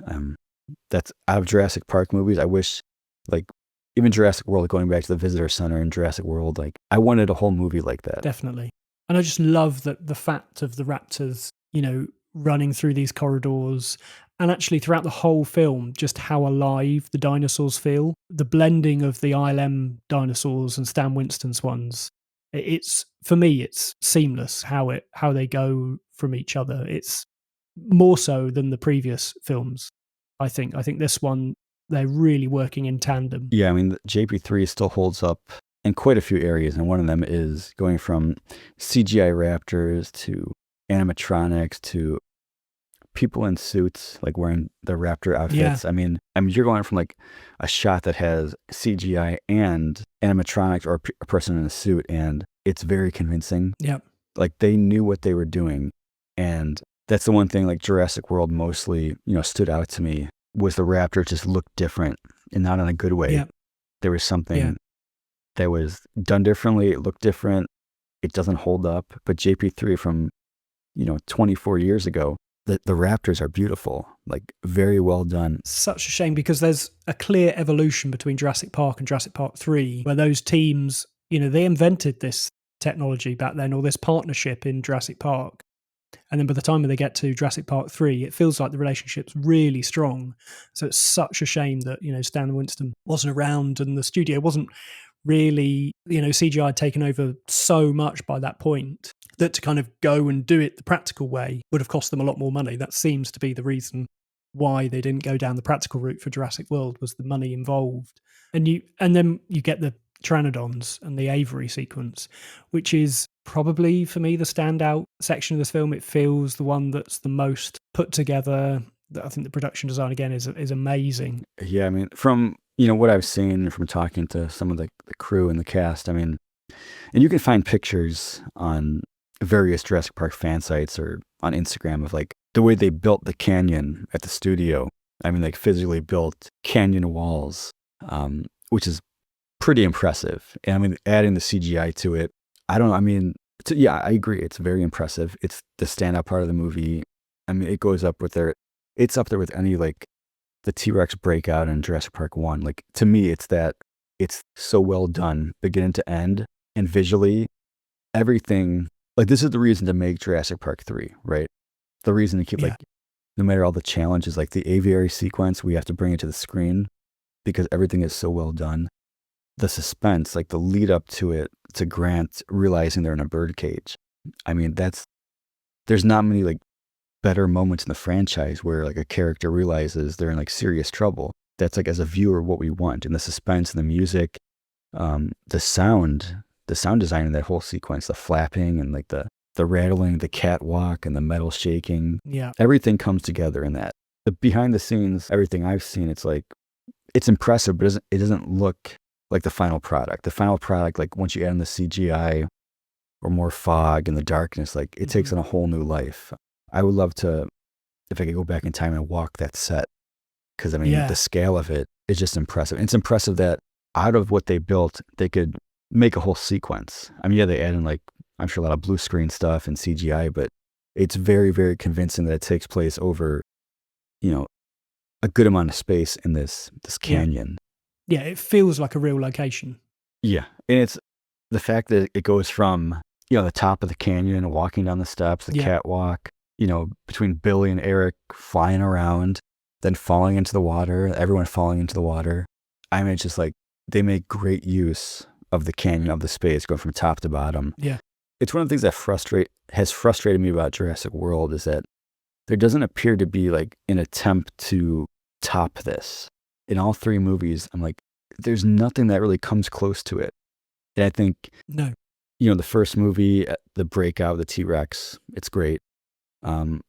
That's out of Jurassic Park movies. I wish, like, even Jurassic World, going back to the visitor center in Jurassic World, like, I wanted a whole movie like that. Definitely. And I just love that the fact of the raptors, running through these corridors, and actually throughout the whole film, just how alive the dinosaurs feel. The blending of the ILM dinosaurs and Stan Winston's ones. For me, it's seamless how they go from each other. It's more so than the previous films. I think this one, they're really working in tandem. Yeah, I mean, JP3 still holds up in quite a few areas, and one of them is going from CGI raptors to animatronics to people in suits, like wearing the raptor outfits. Yeah. I mean, you're going from like a shot that has CGI and animatronics or a person in a suit, and it's very convincing. Yep. Like they knew what they were doing, and that's the one thing like Jurassic World mostly, stood out to me was the raptor just looked different and not in a good way. Yep. There was something that was done differently. It looked different. It doesn't hold up. But JP3 from, 24 years ago, the raptors are beautiful, like very well done. Such a shame because there's a clear evolution between Jurassic Park and Jurassic Park 3 where those teams, they invented this technology back then, or this partnership in Jurassic Park. And then by the time they get to Jurassic Park 3, it feels like the relationship's really strong. So it's such a shame that, Stan Winston wasn't around and the studio wasn't really, CGI had taken over so much by that point that to kind of go and do it the practical way would have cost them a lot more money. That seems to be the reason why they didn't go down the practical route for Jurassic World, was the money involved. And then you get the Pteranodons and the Avery sequence, which is probably for me the standout section of this film. It feels the one that's the most put together. I think the production design again is amazing. Yeah, I mean, from what I've seen from talking to some of the crew and the cast, I mean, and you can find pictures on various Jurassic Park fan sites or on Instagram of like the way they built the canyon at the studio. I mean, like physically built canyon walls, which is pretty impressive. And I mean, adding the CGI to it, I agree. It's very impressive. It's the standout part of the movie. I mean, it goes up with it's up there with any like the T-Rex breakout in Jurassic Park 1. Like to me, it's so well done, beginning to end, and visually, everything. Like this is the reason to make Jurassic Park 3, right? The reason to keep like, no matter all the challenges, like the aviary sequence, we have to bring it to the screen because everything is so well done. The suspense, like the lead up to it, to Grant realizing they're in a birdcage. I mean, there's not many like better moments in the franchise where like a character realizes they're in like serious trouble. That's like as a viewer what we want. And the suspense and the music, the sound design in that whole sequence, the flapping and like the rattling, the catwalk and the metal shaking. Yeah. Everything comes together in that. The behind the scenes, everything I've seen, it's like, it's impressive, but it doesn't look like the final product. The final product, like once you add in the CGI or more fog and the darkness, like it takes on a whole new life. I would love to, if I could go back in time and walk that set, because I mean, the scale of it is just impressive. And it's impressive that out of what they built, they could make a whole sequence. I mean, they add in like, I'm sure a lot of blue screen stuff and CGI, but it's very, very convincing that it takes place over, a good amount of space in this canyon. Yeah, it feels like a real location. Yeah, and it's the fact that it goes from, the top of the canyon, walking down the steps, the catwalk, between Billy and Eric flying around, then falling into the water, everyone falling into the water. I mean, it's just like, they make great use of the canyon, of the space, going from top to bottom. Yeah. It's one of the things that has frustrated me about Jurassic World is that there doesn't appear to be like an attempt to top this. In all three movies, I'm like, there's nothing that really comes close to it. And I think, no, the first movie, the breakout, the T-Rex, it's great.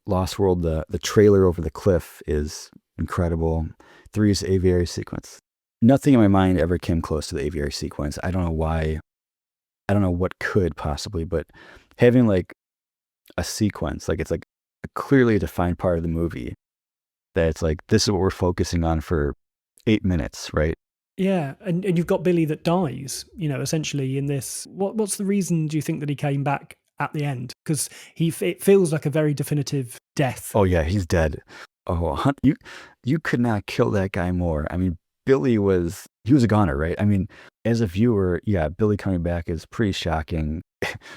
Lost World, the trailer over the cliff is incredible. 3's aviary sequence. Nothing in my mind ever came close to the aviary sequence. I don't know why. I don't know what could possibly, but having like a sequence, like it's like a clearly defined part of the movie that it's like, this is what we're focusing on for 8 minutes, right? Yeah, and you've got Billy that dies, essentially in this. What's the reason, do you think, that he came back at the end? Because it feels like a very definitive death. Oh yeah, he's dead. Oh, you could not kill that guy more. I mean, Billy was a goner, right? I mean, as a viewer, Billy coming back is pretty shocking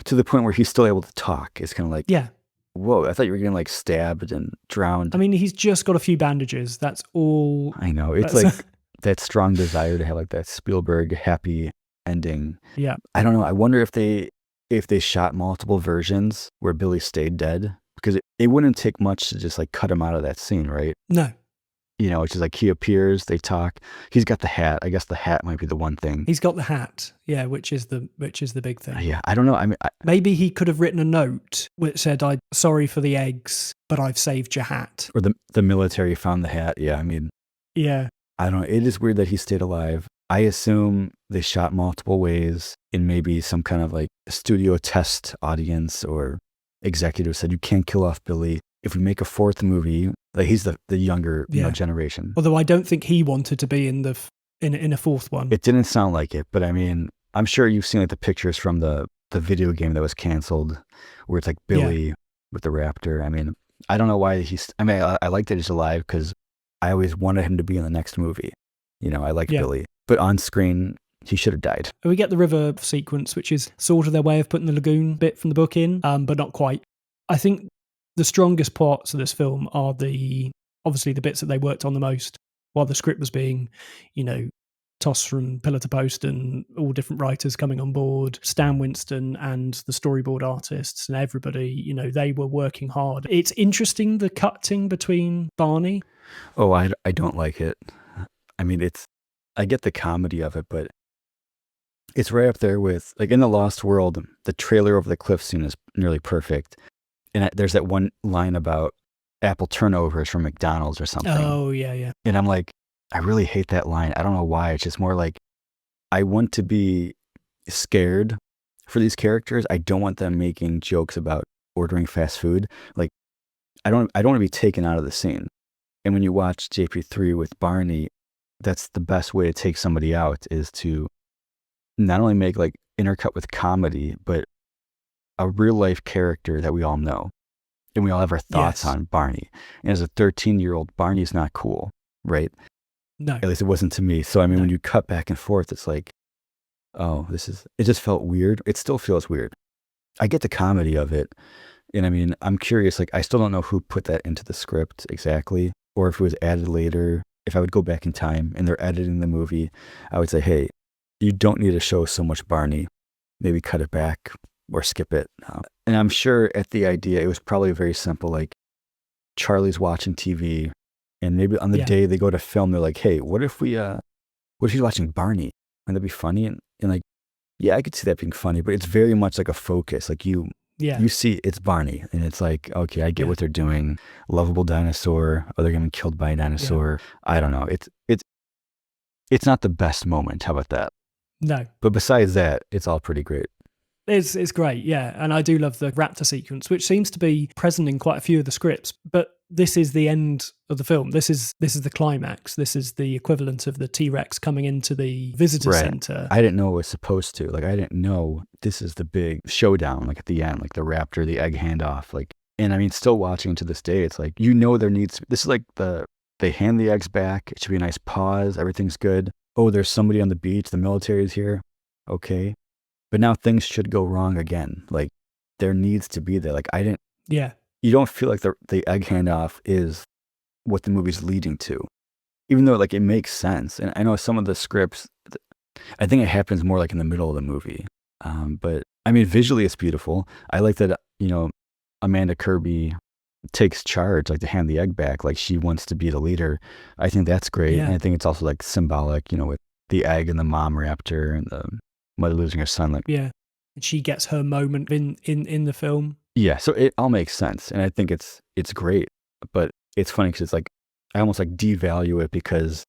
to the point where he's still able to talk. It's kind of like, whoa, I thought you were getting like stabbed and drowned. I mean, he's just got a few bandages. That's all. I know. It's like that strong desire to have like that Spielberg happy ending. Yeah. I don't know. I wonder if they shot multiple versions where Billy stayed dead, because it wouldn't take much to just like cut him out of that scene, right? No. which is like he appears, they talk. He's got the hat. I guess the hat might be the one thing. He's got the hat, yeah, which is the big thing. Yeah, I don't know. I mean, maybe he could have written a note which said, "I'm sorry for the eggs, but I've saved your hat." Or the military found the hat. Yeah, I mean, yeah, I don't know. It is weird that he stayed alive. I assume they shot multiple ways, and maybe some kind of like studio test audience or executive said, "You can't kill off Billy. If we make a fourth movie," like he's the younger generation. Although I don't think he wanted to be in a fourth one. It didn't sound like it, but I mean, I'm sure you've seen like the pictures from the video game that was canceled, where it's like Billy with the raptor. I mean, I don't know why I like that he's alive because I always wanted him to be in the next movie. I like Billy, but on screen he should have died. We get the river sequence, which is sort of their way of putting the lagoon bit from the book in, but not quite. I think the strongest parts of this film are obviously the bits that they worked on the most while the script was being, tossed from pillar to post and all different writers coming on board, Stan Winston and the storyboard artists and everybody, they were working hard. It's interesting, the cutting between Barney. Oh, I don't like it. I mean, I get the comedy of it, but it's right up there with, like in The Lost World, the trailer over the cliff scene is nearly perfect. And there's that one line about apple turnovers from McDonald's or something. Oh, yeah. And I'm like, I really hate that line. I don't know why. It's just more like, I want to be scared for these characters. I don't want them making jokes about ordering fast food. Like, I don't want to be taken out of the scene. And when you watch JP3 with Barney, that's the best way to take somebody out, is to not only make like intercut with comedy, but a real life character that we all know and we all have our thoughts on Barney. And as a 13-year-old, Barney's not cool, right? No. At least it wasn't to me. So, I mean, when you cut back and forth, it's like, oh, it just felt weird. It still feels weird. I get the comedy of it. And I mean, I'm curious, like, I still don't know who put that into the script exactly, or if it was added later. If I would go back in time and they're editing the movie, I would say, hey, you don't need to show so much Barney. Maybe cut it back or skip it. And I'm sure at the idea, it was probably very simple. Like, Charlie's watching TV, and maybe on the day they go to film, they're like, hey, what if he's watching Barney? Wouldn't that be funny? And like, yeah, I could see that being funny, but it's very much like a focus. Like you see it's Barney, and it's like, okay, I get what they're doing. Lovable dinosaur. Oh, they're getting killed by a dinosaur. Yeah. I don't know. It's not the best moment. How about that? No. But besides that, it's all pretty great. It's great, yeah. And I do love the raptor sequence, which seems to be present in quite a few of the scripts. But this is the end of the film. This is the climax. This is the equivalent of the T-Rex coming into the visitor center. I didn't know it was supposed to. Like, I didn't know this is the big showdown, like at the end, like the raptor, the egg handoff. Like, and I mean, still watching to this day, it's like, this is like they hand the eggs back. It should be a nice pause. Everything's good. Oh, there's somebody on the beach. The military is here. Okay. But now things should go wrong again. Like, there needs to be that. Like, you don't feel like the egg handoff is what the movie's leading to, even though like it makes sense. And I know some of the scripts, I think it happens more like in the middle of the movie. But I mean, visually it's beautiful. I like that, Amanda Kirby takes charge, like to hand the egg back. Like, she wants to be the leader. I think that's great. Yeah. And I think it's also like symbolic, with the egg and the mom raptor and the mother losing her son. Like, yeah. And she gets her moment in the film. Yeah, so it all makes sense, and I think it's great, but it's funny because it's like, I almost like devalue it because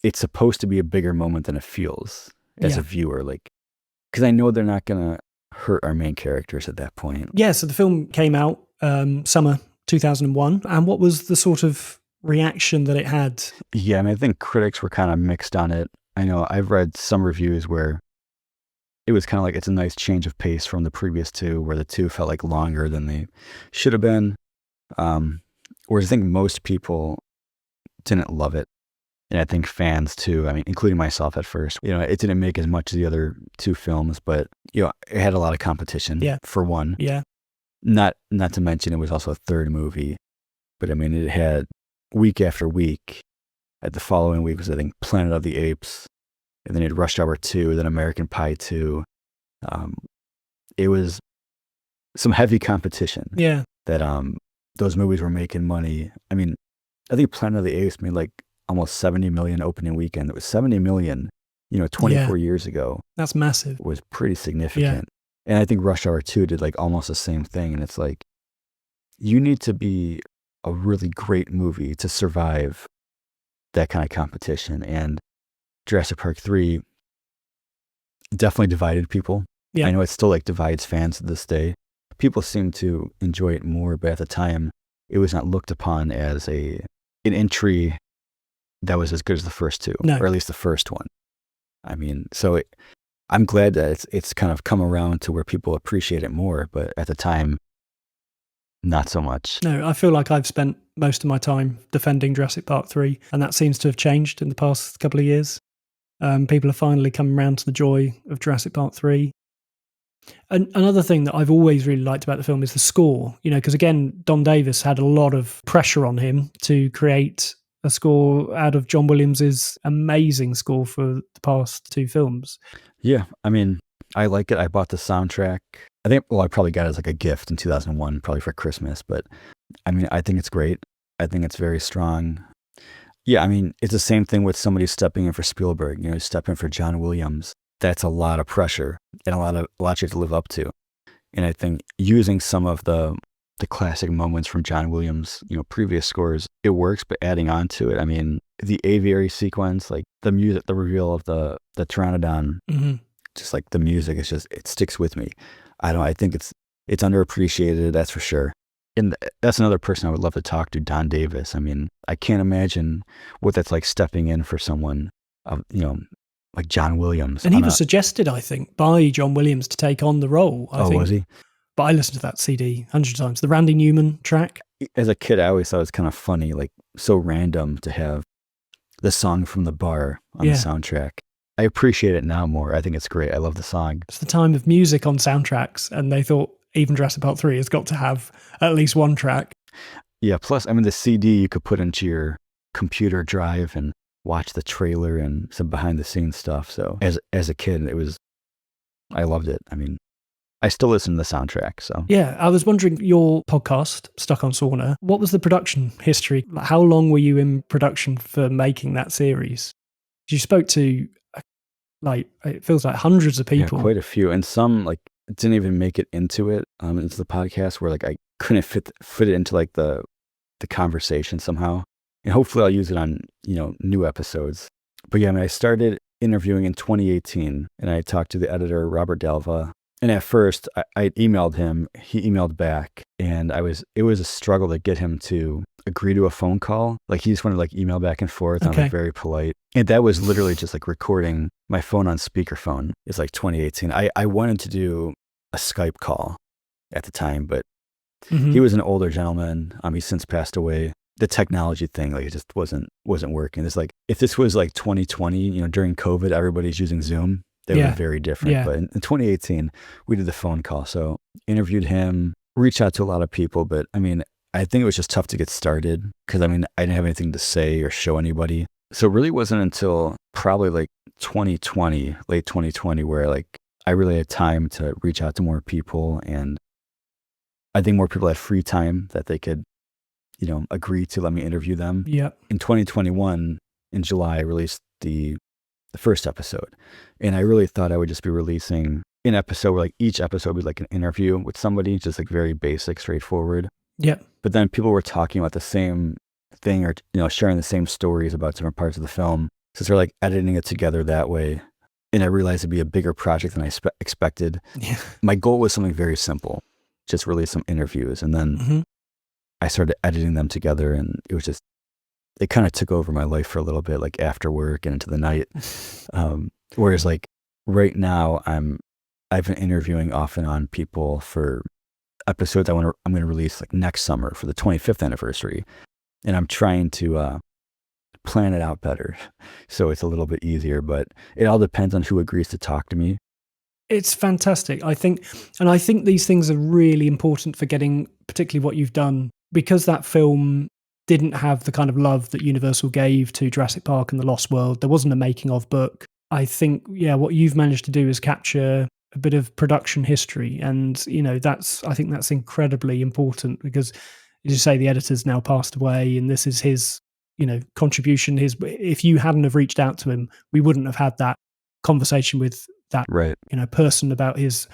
it's supposed to be a bigger moment than it feels as a viewer, like, because I know they're not going to hurt our main characters at that point. Yeah, so the film came out summer 2001, and what was the sort of reaction that it had? Yeah, I mean, I think critics were kind of mixed on it. I know I've read some reviews where it was kind of like, it's a nice change of pace from the previous two, where the two felt like longer than they should have been. Whereas I think most people didn't love it. And I think fans too, I mean, including myself at first, it didn't make as much as the other two films, but, it had a lot of competition for one. Yeah. Not to mention it was also a third movie, but I mean, it had week after week. At the following week was, I think, Planet of the Apes. And then it had Rush Hour 2, then American Pie 2. It was some heavy competition. Yeah. That those movies were making money. I mean, I think Planet of the Apes made like almost 70 million opening weekend. It was 70 million, 24 years ago. That's massive. Was pretty significant. And I think Rush Hour 2 did like almost the same thing. And it's like, you need to be a really great movie to survive that kind of competition. And Jurassic Park 3 definitely divided people. Yeah. I know it still like divides fans to this day. People seem to enjoy it more, but at the time, it was not looked upon as an entry that was as good as the first two, or at least the first one. I mean, so I'm glad that it's kind of come around to where people appreciate it more, but at the time, not so much. No, I feel like I've spent most of my time defending Jurassic Park 3, and that seems to have changed in the past couple of years. People are finally coming around to the joy of Jurassic Park 3. And another thing that I've always really liked about the film is the score, because again, Don Davis had a lot of pressure on him to create a score out of John Williams's amazing score for the past two films. Yeah, I mean, I like it. I bought the soundtrack. I probably got it as like a gift in 2001, probably for Christmas, but I mean, I think it's great. I think it's very strong. Yeah, I mean, it's the same thing with somebody stepping in for Spielberg, stepping in for John Williams. That's a lot of pressure and a lot you have to live up to. And I think using some of the classic moments from John Williams, previous scores, it works, but adding on to it, I mean, the aviary sequence, like the music, the reveal of the Pteranodon, just like the music, it sticks with me. I think it's underappreciated, that's for sure. And that's another person I would love to talk to, Don Davis. I mean, I can't imagine what that's like stepping in for someone, like John Williams. And he was suggested, I think, by John Williams to take on the role. I think. Was he? But I listened to that CD hundreds of times. The Randy Newman track. As a kid, I always thought it was kind of funny, like so random to have the song from the bar on the soundtrack. I appreciate it now more. I think it's great. I love the song. It's the time of music on soundtracks, and they thought even Jurassic Park 3 has got to have at least one track. Yeah, plus, I mean, the CD you could put into your computer drive and watch the trailer and some behind-the-scenes stuff. So as a kid, I loved it. I mean, I still listen to the soundtrack. So yeah, I was wondering, your podcast, Stuck on Sorna, what was the production history? How long were you in production for making that series? You spoke to, it feels like hundreds of people. Yeah, quite a few. And some, didn't even make it into the podcast, where I couldn't fit it into the conversation somehow. And hopefully I'll use it on, new episodes. But yeah, I mean, I started interviewing in 2018, and I talked to the editor, Robert Dalva. And at first I emailed him, he emailed back, and it was a struggle to get him to agree to a phone call. Like, he just wanted to email back and forth. Okay. I'm very polite. And that was literally just recording my phone on speakerphone. It's 2018. I wanted to do a Skype call at the time, but he was an older gentleman. He's since passed away. The technology thing, it just wasn't working. It's if this was 2020, during COVID, everybody's using Zoom. They were very different. Yeah. But in 2018, we did the phone call. So interviewed him, reached out to a lot of people. But I mean, I think it was just tough to get started because I didn't have anything to say or show anybody. So it really wasn't until probably 2020, late 2020, where I really had time to reach out to more people. And I think more people had free time that they could, agree to let me interview them. Yeah. In 2021, in July, I released the first episode. And I really thought I would just be releasing an episode where each episode would be an interview with somebody, just very basic, straightforward. Yeah. But then people were talking about the same thing, or, sharing the same stories about different parts of the film. So they're editing it together that way. And I realized it'd be a bigger project than I expected. Yeah. My goal was something very simple, just release some interviews. And then I started editing them together, and it was just, it kind of took over my life for a little bit, after work and into the night. Whereas right now I've been interviewing off and on people for episodes I'm going to release next summer for the 25th anniversary. And I'm trying to plan it out better, so it's a little bit easier, but it all depends on who agrees to talk to me. It's fantastic, I think. And I think these things are really important for getting particularly what you've done, because that film didn't have the kind of love that Universal gave to Jurassic Park and The Lost World. There wasn't a making of book. I think, what you've managed to do is capture a bit of production history. And, I think that's incredibly important, because as you say, the editor's now passed away, and this is his, contribution. If you hadn't have reached out to him, we wouldn't have had that conversation with that, right. Person about his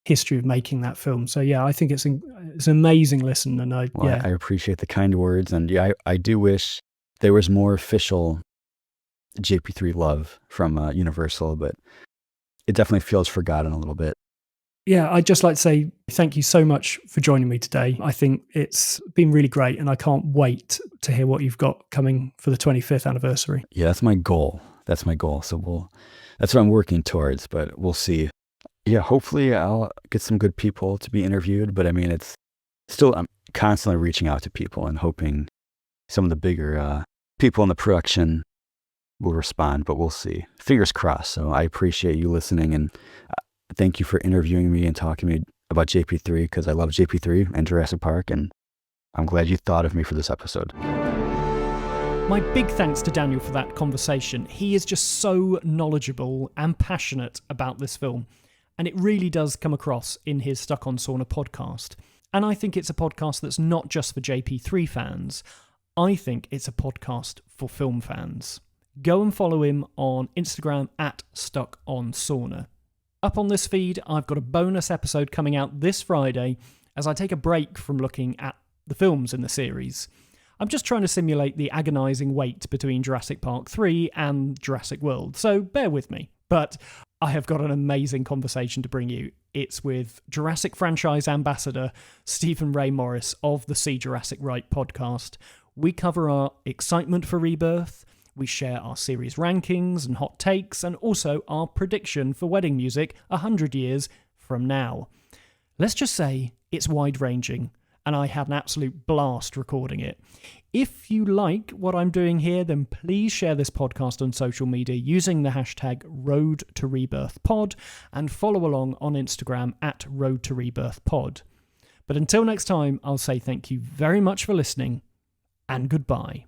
history of making that film. So yeah, I think it's an amazing listen, and I appreciate the kind words, and yeah, I do wish there was more official JP3 love from Universal, but it definitely feels forgotten a little bit. Yeah, I'd just like to say thank you so much for joining me today. I think it's been really great, and I can't wait to hear what you've got coming for the 25th anniversary. Yeah, that's my goal. So that's what I'm working towards, but we'll see. Yeah, hopefully I'll get some good people to be interviewed, but I mean, it's still, I'm constantly reaching out to people and hoping some of the bigger people in the production will respond, but we'll see. Fingers crossed. So I appreciate you listening, and thank you for interviewing me and talking to me about JP3, because I love JP3 and Jurassic Park, and I'm glad you thought of me for this episode. My big thanks to Daniel for that conversation. He is just so knowledgeable and passionate about this film, and it really does come across in his Stuck on Sorna podcast. And I think it's a podcast that's not just for JP3 fans. I think it's a podcast for film fans. Go and follow him on Instagram at StuckOnSorna. Up on this feed, I've got a bonus episode coming out this Friday as I take a break from looking at the films in the series. I'm just trying to simulate the agonising wait between Jurassic Park 3 and Jurassic World, so bear with me. But I have got an amazing conversation to bring you. It's with Jurassic franchise ambassador Stephen Ray Morris of the See Jurassic Right podcast. We cover our excitement for Rebirth, we share our series rankings and hot takes, and also our prediction for wedding music 100 years from now. Let's just say it's wide-ranging, and I had an absolute blast recording it. If you like what I'm doing here, then please share this podcast on social media using the hashtag #RoadToRebirthPod and follow along on Instagram at @RoadToRebirthPod. But until next time, I'll say thank you very much for listening, and goodbye.